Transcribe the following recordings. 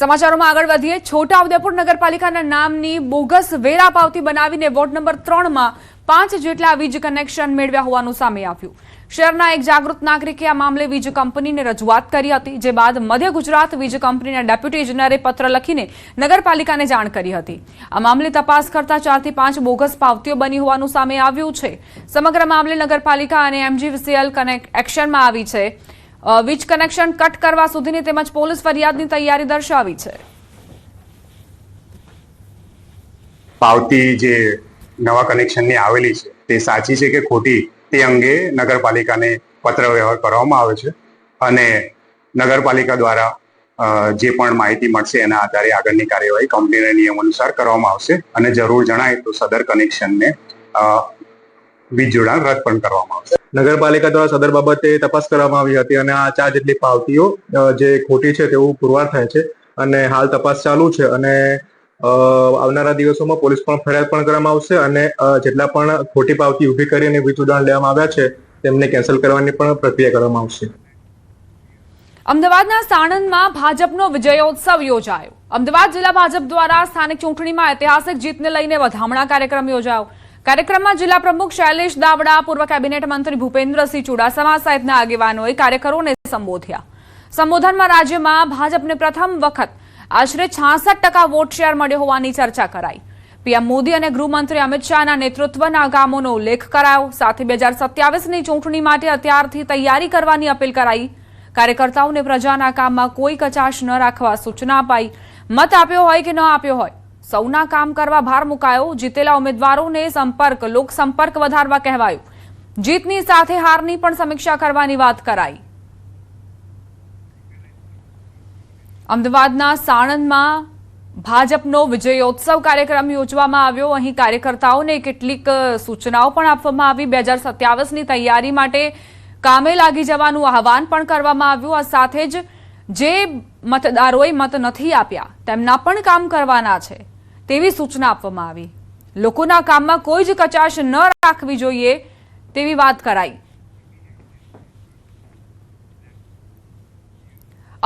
સમાચારોમાં આગળ વધીએ। છોટાઉદેપુર નગરપાલિકાના નામની બોગસ વેરા પાવતી બનાવીને વોર્ડ નંબર 3 માં 5 જેટલા વીજ કનેક્શન મેળવ્યા હોવાનું સામે આવ્યું। શહેરના એક જાગૃત નાગરિકે આ મામલે વીજ કંપનીને રજૂઆત કરી હતી, જે બાદ મધ્ય ગુજરાત વીજ કંપનીના ડેપ્યુટી ઇજનેરે પત્ર લખીને નગરપાલિકાને જાણ કરી હતી। આ મામલે તપાસ કરતા 4 થી 5 બોગસ પાવતીઓ બની હોવાનું સામે આવ્યું છે। સમગ્ર મામલે નગરપાલિકા અને એમજીવીસીએલ એક્શનમાં આવી છે। વીજ કનેક્શન કટ કરવા સુધીની તેમજ પોલીસ ફરિયાદની તૈયારી દર્શાવી છે। પાવતી જે નવા કનેક્શનની આવેલી છે તે સાચી છે કે ખોટી તે અંગે નગરપાલિકાને પત્ર વ્યવહાર કરવામાં આવે છે અને નગરપાલિકા દ્વારા જે પણ માહિતી મળશે એના આધારે આગળની કાર્યવાહી કંપનીના નિયમ અનુસાર કરવામાં આવશે અને જરૂર જણાય તો સદર કનેક્શનને વીજ જોડાણ રદ પણ કરવામાં આવશે। નગરપાલિકા દ્વારા સદર બાબતે તપાસ કરવામાં આવી હતી અને આ 4 જેટલી પાવતીઓ જે ખોટી છે તેવું પુરવાર થાય છે અને હાલ તપાસ ચાલુ છે અને આવનારા દિવસોમાં પોલીસ પણ ફરિયાદ પણ કરવામાં આવશે અને જેટલા પણ ખોટી પાવતી ઊભી કરીને વીજ જોડાણ લેવામાં આવ્યા છે તેમને કેન્સલ કરવાની પણ પ્રક્રિયા કરવામાં આવશે। અમદાવાદના સાણંદમાં ભાજપનો વિજયોત્સવ યોજાયો। અમદાવાદ જિલ્લા ભાજપ દ્વારા સ્થાનિક ચૂંટણીમાં ઐતિહાસિક જીતને લઈને વધામણા કાર્યક્રમ યોજાયો। કાર્યક્રમમાં જિલ્લા પ્રમુખ શૈલેષ દાવડા, પૂર્વ કેબિનેટ મંત્રી ભૂપેન્દ્રસિંહ ચુડાસમા સહિતના આગેવાનોએ કાર્યકરોને સંબોધ્યા। સંબોધનમાં રાજ્યમાં ભાજપને પ્રથમ વખત આશરે 66% વોટ શેર મળ્યો હોવાની ચર્ચા કરાઈ। પીએમ મોદી અને ગૃહમંત્રી અમિત શાહના નેતૃત્વના કામોનો ઉલ્લેખ કરાયો। સાથે 2027ની ચૂંટણી માટે અત્યારથી તૈયારી કરવાની અપીલ કરાઈ। કાર્યકર્તાઓને પ્રજાના કામમાં કોઈ કચાશ ન રાખવા સૂચના અપાઈ। મત આપ્યો હોય કે ન આપ્યો હોય, સૌના કામ કરવા ભાર મુકાયો। જીતેલા ઉમેદવારોને લોકસંપર્ક વધારવા કહેવાયું। જીતની સાથે હારની પણ સમીક્ષા કરવાની વાત કરાઈ। અમદાવાદના સાણંદમાં ભાજપનો વિજયોત્સવ કાર્યક્રમ યોજવામાં આવ્યો। અહીં કાર્યકર્તાઓને કેટલીક સૂચનાઓ પણ આપવામાં આવી। 2027ની તૈયારી માટે કામે લાગી જવાનું આહવાન પણ કરવામાં આવ્યું। આ સાથે જ જે મતદારોએ મત નથી આપ્યા તેમના પણ કામ કરવાના છે તેવી સૂચના આપવામાં આવી। લોકોના કામમાં કોઈ જ કચાશ ન રાખવી જોઈએ તેવી વાત કરાઈ।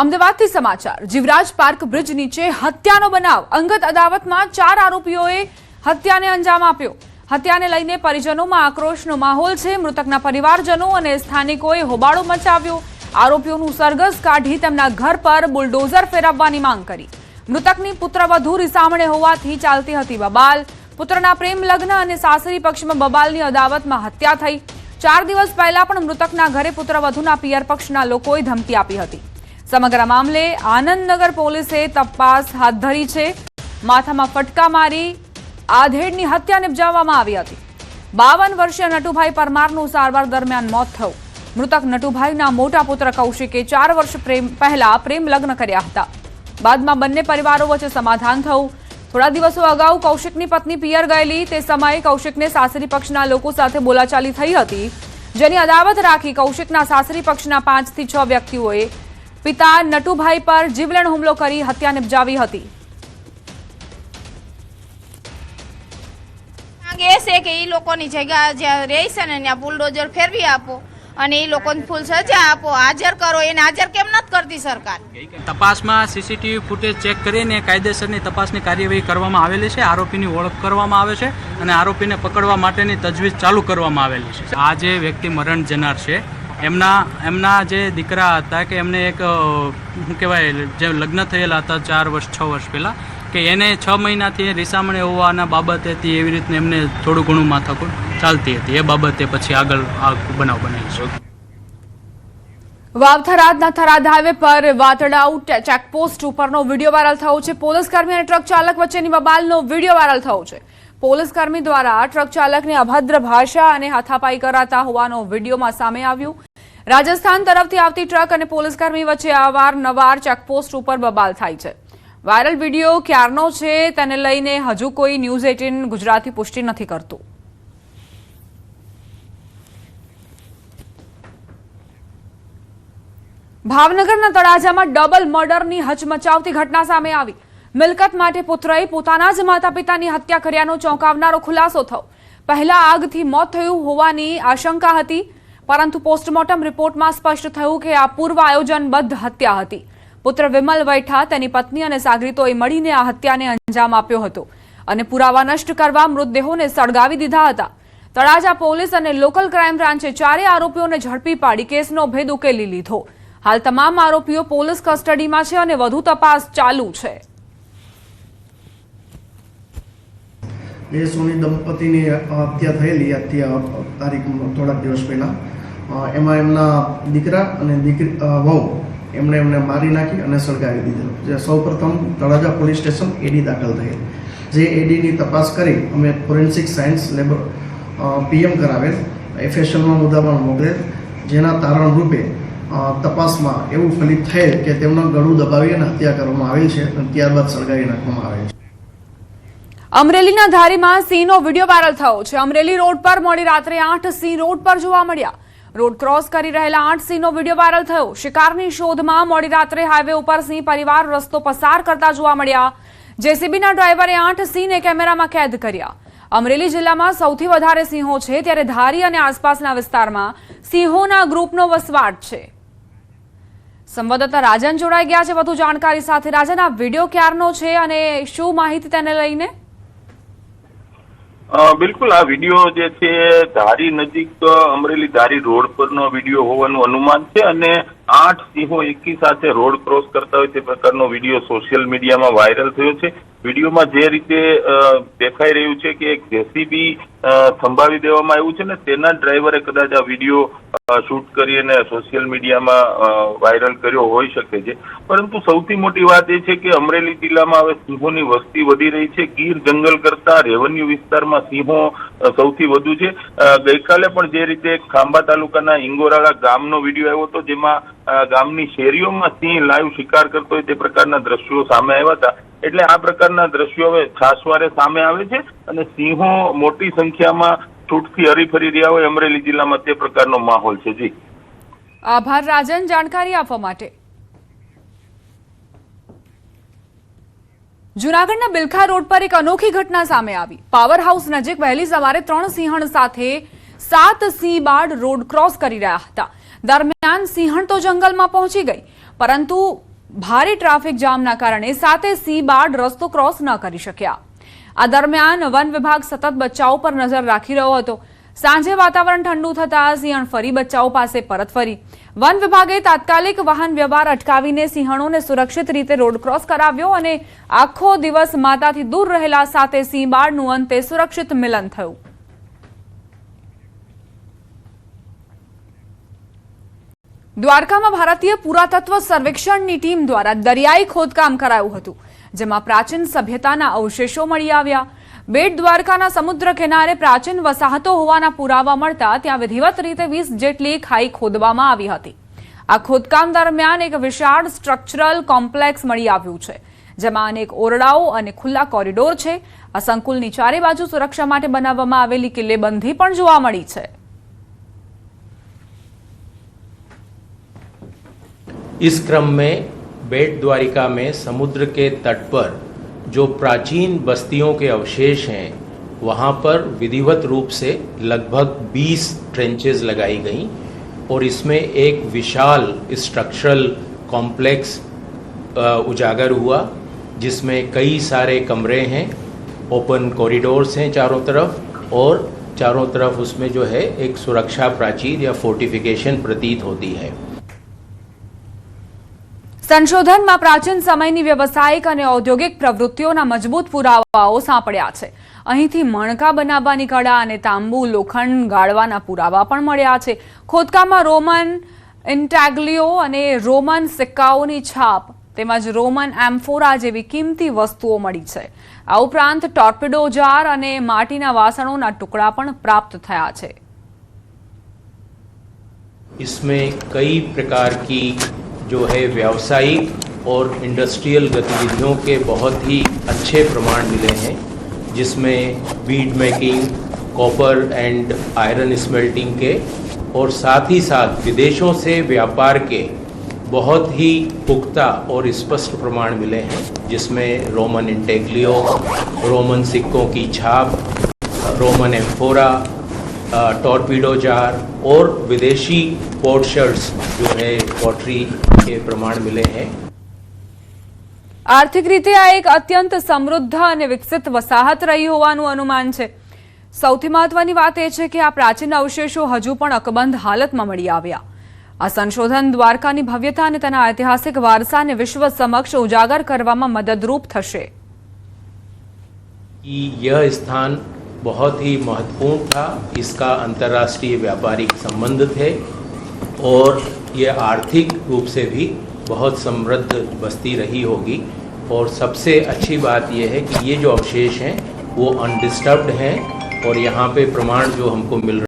અમદાવાદથી સમાચાર। જીવરાજ પાર્ક બ્રિજ નીચે હત્યાનો બનાવ। અંગત અદાવતમાં 4 આરોપીઓએ હત્યાને અંજામ આપ્યો। હત્યાને લઈને પરિજનોમાં આક્રોશનો માહોલ છે। મૃતકના પરિવારજનો અને સ્થાનિકોએ હોબાળો મચાવ્યો। આરોપીઓનું સરઘસ કાઢી તેમના ઘર પર બુલડોઝર ફેરવવાની માંગ કરી। મૃતકની પુત્રવધુ રીસામણે હોવાથી ચાલતી હતી બબાલ। પુત્રના પ્રેમ લગ્ન અને સાસરી પક્ષમાં બબાલની અદાવતમાં હત્યા થઈ। 4 દિવસ પહેલા પણ મૃતકના ઘરે પુત્રવધુના પિયર પક્ષના લોકોએ ધમકી આપી હતી। સમગ્ર મામલે આનંદનગર પોલીસે તપાસ હાથ ધરી છે। માથામાં ફટકા મારી આધેડની હત્યા નિપજાવવામાં આવી હતી। 52 વર્ષીય નટુભાઈ પરમારનું સારવાર દરમિયાન મોત થયું। મૃતક નટુભાઈના મોટા પુત્ર કૌશિકે 4 વર્ષ પહેલા પ્રેમ લગ્ન કર્યા હતા। બાદમાં બંને પરિવારો વચ્ચે સમાધાન થયું। થોડા દિવસો અગાઉ કૌશિકની પત્ની પિયર ગયેલી તે સમયે કૌશિકને સાસરી પક્ષના લોકો સાથે બોલાચાલી થઈ હતી, જેની અદાવત રાખી કૌશિકના સાસરી પક્ષના 5 થી 6 વ્યક્તિઓએ પિતા નટુભાઈ પર જીવલેણ હુમલો કરી હત્યા નિપજાવી હતી। એ છે કે એ લોકોની જગ્યા જ્યાં રહે છે ને ત્યાં બુલડોઝર ફેરવી આપો અને એ લોકોને ફૂલ સજા આપો, હાજર કરો। એને હાજર કેમ નથી કરતી સરકાર? તપાસમાં સીસીટીવી ફૂટેજ ચેક કરીને કાયદેસરની તપાસની કાર્યવાહી કરવામાં આવેલી છે। આરોપીની ઓળખ કરવામાં આવે છે અને આરોપીને પકડવા માટેની તજવીજ ચાલુ કરવામાં આવેલી છે। આ જે વ્યક્તિ મરણ જનાર છે એમના જે દીકરા હતા કે એમને એક શું કહેવાય જે લગ્ન થયેલા હતા 4 વર્ષ 6 વર્ષ પહેલાં, કે એને 6 મહિનાથી રીસામણે હોવાના બાબતેથી એવી રીતને એમને થોડું ઘણું માથાકૂટ ચાલતી હતી। એ બાબતે પછી આગળ આ બનાવ બનેલ છે। વાવ-થરાદના થરાદ હાઈવે પર વાતડાઉ ચેકપોસ્ટ ઉપરનો વિડીયો વાયરલ થયો છે। પોલીસ કર્મી અને ટ્રક ચાલક વચ્ચેની બબાલનો વિડીયો વાયરલ થયો છે। પોલીસ કર્મી દ્વારા ટ્રક ચાલકને અભદ્ર ભાષા અને હાથાપાઈ કરાતા હોવાનો વિડીયોમાં સામે આવ્યું। રાજસ્થાન તરફથી આવતી ટ્રક અને પોલીસ કર્મી વચ્ચે અવારનવાર ચેકપોસ્ટ ઉપર બબાલ થાય છે। વાયરલ વિડીયો ક્યારનો છે તેને લઈને હજુ કોઈ ન્યૂઝ 18 ગુજરાતી પુષ્ટિ નથી કરતું। ભાવનગરના તળાજામાં ડબલ મર્ડરની હચમચાવતી ઘટના સામે આવી। મિલકત માટે પુત્રએ પોતાના જ માતા પિતાની હત્યા કર્યાનો ચોંકાવનારો ખુલાસો થયો। પહેલા આગથી મોત થયું હોવાની આશંકા હતી, પરંતુ પોસ્ટમોર્ટમ રિપોર્ટમાં સ્પષ્ટ થયું કે આ પૂર્વ આયોજનબદ્ધ હત્યા હતી। પુત્ર વિમલ વૈઠા, તેની પત્ની અને સાગરીતોએ મળીને આ હત્યાને અંજામ આપ્યો હતો અને પુરાવા નષ્ટ કરવા મૃતદેહોને સળગાવી દીધા હતા. તળાજા પોલીસ અને લોકલ ક્રાઇમ બ્રાન્ચે ચારેય આરોપીઓને ઝડપી પાડી કેસનો ભેદ ઉકેલી લીધો. હાલ તમામ આરોપીઓ પોલીસ કસ્ટડીમાં છે અને વધુ તપાસ ચાલુ છે. એ સોની દંપતીની હત્યા થયેલી તારીખ થોડાક દિવસ પહેલાં. એમાં એમના દીકરા અને વહુ એમને મારી નાખી અને સળગાવી દીધેલો. જે સૌપ્રથમ તળાજા પોલીસ સ્ટેશન એડી દાખલ થયેલ. જે એડીની તપાસ કરી અમે ફોરેન્સિક સાયન્સ લેબ PM કરાવેલ, FSLમાં મુદ્દામાં મોકલેલ. જેના તારણ રૂપે તપાસમાં એવું ફલિત થયેલ કે તેમનું ગળું દબાવી અને હત્યા કરવામાં આવેલ છે અને ત્યારબાદ સળગાવી નાખવામાં આવેલ છે. અમરેલીના ધારીમાં સિંહનો વિડીયો વાયરલ થયો છે. અમરેલી રોડ પર મોડી રાત્રે 8 સિંહ રોડ પર જોવા મળ્યા. રોડ ક્રોસ કરી રહેલા 8 સિંહનો વિડીયો વાયરલ થયો. શિકારની શોધમાં મોડી રાત્રે હાઈવે ઉપર સિંહ પરિવાર રસ્તો પસાર કરતા જોવા મળ્યા. JCBના ડ્રાઈવરે 8 સિંહને કેમેરામાં કેદ કર્યા. અમરેલી જિલ્લામાં સૌથી વધારે સિંહો છે, ત્યારે ધારી અને આસપાસના વિસ્તારમાં સિંહોના ગ્રુપનો વસવાટ છે. સંવાદદાતા રાજન જોડાઈ ગયા છે વધુ જાણકારી સાથે. રાજન, આ વિડીયો ક્યારનો છે અને શું માહિતી તેને લઈને? બિલકુલ, આ વિડીયો જે છે ધારી નજીક અમરેલી ધારી રોડ પરનો વિડીયો હોવાનું અનુમાન છે અને 8 સિંહો એકી સાથે રોડ ક્રોસ કરતા હોય તે પ્રકારનો વિડીયો સોશિયલ મીડિયામાં વાયરલ થયો છે. વિડીયોમાં જે રીતે દેખાઈ રહ્યું છે કે એક JCB થંભાવી દેવામાં આવ્યું છે ને તેના ડ્રાઈવરે કદાચ આ વિડીયો શૂટ કરી અને સોશિયલ મીડિયામાં વાયરલ કર્યો હોઈ શકે છે. પરંતુ સૌથી મોટી વાત એ છે કે અમરેલી જિલ્લામાં હવે સિંહોની વસ્તી વધી રહી છે. ગીર જંગલ કરતા રેવન્યુ વિસ્તારમાં સિંહો સૌથી વધુ છે. ગઈકાલે પણ જે રીતે ખાંભા તાલુકાના ઇંગોરાળા ગામનો વિડીયો આવ્યો હતો, જેમાં ગામની શેરીઓમાં સિંહ લાઈવ શિકાર કરતો હોય તે પ્રકારના દ્રશ્યો સામે આવ્યા હતા. એટલે આ પ્રકારના દ્રશ્યો હવે છાસવારે સામે આવે છે અને સિંહો મોટી સંખ્યામાં છૂટથી હરીફરી રહ્યા હોય અમરેલી જિલ્લામાં તે પ્રકારનો માહોલ છે. જી, આભાર રાજન જાણકારી આપવા માટે. જૂનાગઢના બિલખા રોડ પર એક અનોખી ઘટના સામે આવી. પાવર હાઉસ નજીક વહેલી સવારે 3 સિંહણ સાથે 7 સિંહ બાળ રોડ ક્રોસ કરી રહ્યા હતા. દરમિયાન સિંહણ તો જંગલમાં પહોંચી ગઈ, પરંતુ ભારે ટ્રાફિક જામના કારણે 7 સિંહ બાળ રસ્તો ક્રોસ ન કરી શક્યા. આ દરમિયાન વન વિભાગ સતત બચ્ચાઓ પર નજર રાખી રહ્યો હતો. સાંજે વાતાવરણ ઠંડુ થતાં સિંહણ ફરી બચ્ચાઓ પાસે પરત ફરી. વન વિભાગે તાત્કાલિક વાહન વ્યવહાર અટકાવીને સિંહણોને સુરક્ષિત રીતે રોડ ક્રોસ કરાવ્યો અને આખો દિવસ માતાથી દૂર રહેલા 7 સિંહ બાળનું અંતે સુરક્ષિત મિલન થયું. દ્વારકામાં ભારતીય પુરાતત્વ સર્વેક્ષણની ટીમ દ્વારા દરિયાઈ ખોદકામ કરાયું હતું, જેમાં પ્રાચીન સભ્યતાના અવશેષો મળી આવ્યા. બેટ દ્વારકાના સમુદ્ર કિનારે પ્રાચીન વસાહતો હોવાના પુરાવા મળતા ત્યાં વિધિવત રીતે 20 જેટલી ખાઈ ખોદવામાં આવી હતી. આ ખોદકામ દરમિયાન એક વિશાળ સ્ટ્રક્ચરલ કોમ્પ્લેક્સ મળી આવ્યું છે, જેમાં અનેક ઓરડાઓ અને ખુલ્લા કોરિડોર છે. આ સંકુલની ચારે બાજુ સુરક્ષા માટે બનાવવામાં આવેલી કિલ્લેબંધી પણ જોવા મળી છે. इस क्रम में बेट द्वारिका में समुद्र के तट पर जो प्राचीन बस्तियों के अवशेष हैं वहाँ पर विधिवत रूप से लगभग 20 ट्रेंचेस लगाई गई और इसमें एक विशाल स्ट्रक्चरल कॉम्प्लेक्स उजागर हुआ, जिसमें कई सारे कमरे हैं, ओपन कॉरिडोर्स हैं चारों तरफ और चारों तरफ उसमें जो है एक सुरक्षा प्राचीर या फोर्टिफिकेशन प्रतीत होती है. સંશોધનમાં પ્રાચીન સમયની વ્યવસાયિક અને ઔદ્યોગિક પ્રવૃત્તિઓના મજબૂત પુરાવાઓ સાંપડ્યા છે. અહીંથી મણકા બનાવવાની કળા અને તાંબુ લોખંડ ગાળવાના પુરાવા પણ મળ્યા છે. ખોદકામમાં રોમન ઇન્ટાગ્લિયો અને રોમન સિક્કાઓની છાપ તેમજ રોમન એમ્ફોરા જેવી કિંમતી વસ્તુઓ મળી છે. આ ઉપરાંત ટોર્પિડો જાર અને માટીના વાસણોના ટુકડા પણ પ્રાપ્ત થયા છે. इसमें कई प्रकार की जो है व्यावसायिक और इंडस्ट्रियल गतिविधियों के बहुत ही अच्छे प्रमाण मिले हैं, जिसमें bead making, copper and iron smelting के और साथ ही साथ विदेशों से व्यापार के बहुत ही पुख्ता और स्पष्ट प्रमाण मिले हैं, जिसमें रोमन इंटेग्लियो, रोमन सिक्कों की छाप, रोमन एम्फोरा, टॉर्पीडो जार और विदेशी पोर्शर्स जो है पॉटरी के प्रमाण मिले हैं. આર્થિક રીતે આ એક અત્યંત સમૃદ્ધ અને વિકસિત વસાહત રહી હોવાનું અનુમાન છે. સૌથી મહત્વની વાત એ છે કે આ પ્રાચીન અવશેષો હજુ પણ અકબંધ હાલતમાં મળી આવ્યા. આ સંશોધન દ્વારકાની ભવ્યતા અને તેના ઐતિહાસિક વારસાને વિશ્વ સમક્ષ ઉજાગર કરવામાં મદદરૂપ થશે. यह स्थान बहुत ही महत्वपूर्ण था. इसका अंतर्राष्ट्रीय व्यापारिक संबंध थे और ये आर्थिक रूप से भी बहुत समृद्ध बस्ती रही होगी. और सबसे अच्छी बात यह है कि ये जो अवशेष हैं वो अनडिस्टर्ब्ड हैं और यहाँ पे प्रमाण जो हमको मिल